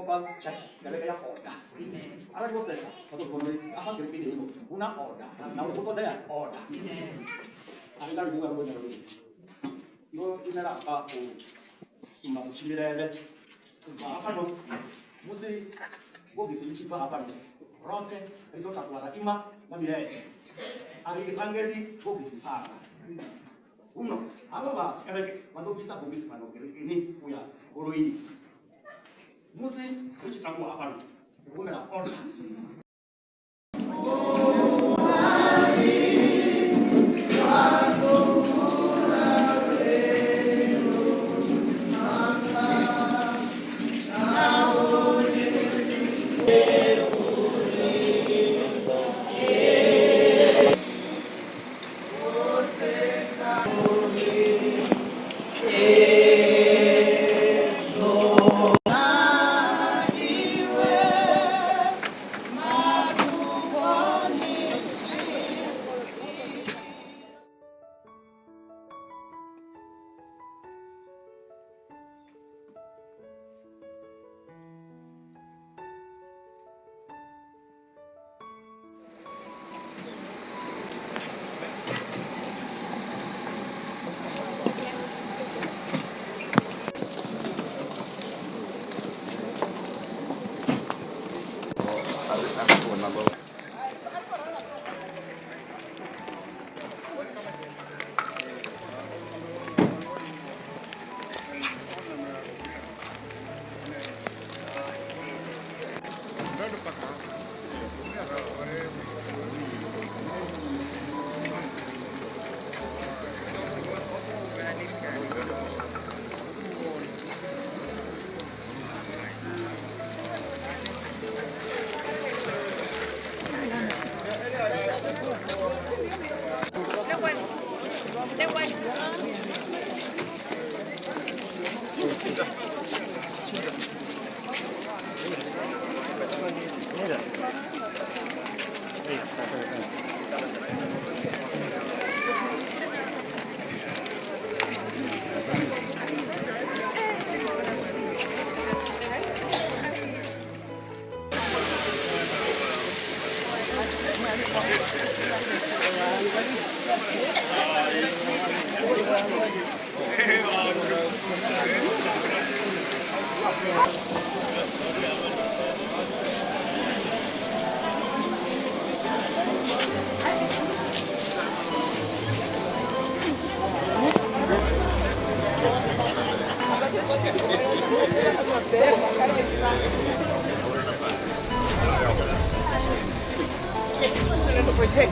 Papa church, Galaya order. I was there, I was going to have to repeat una order. Now put there order. I don't know what I'm no in a papa Chile, Apano, Musi, what is it? Papa, Rocket, and look at what Ima, Namire. I Hungary, what is Papa? Uno, however, quando visa Bogis Pano, any we are Oroi. Musi, which Tamu Apano, women are order.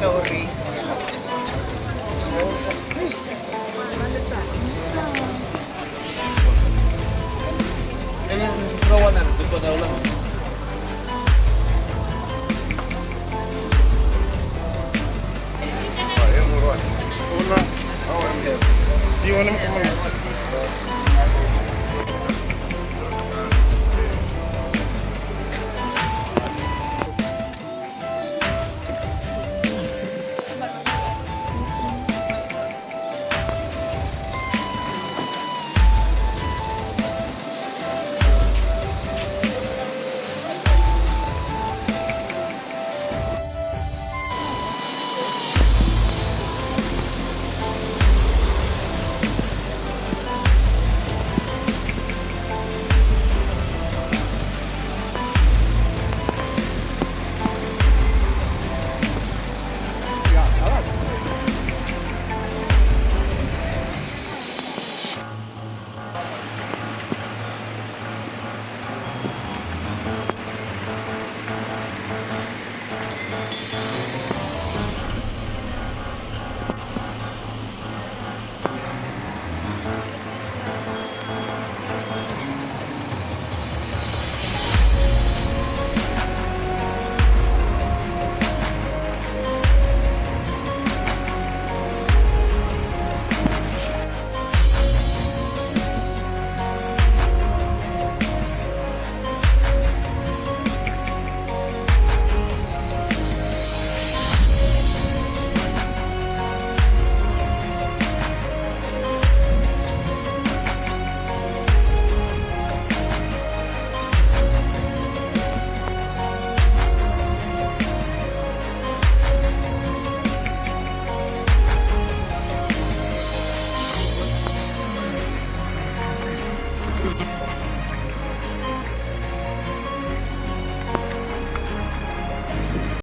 Jauary. Do you want to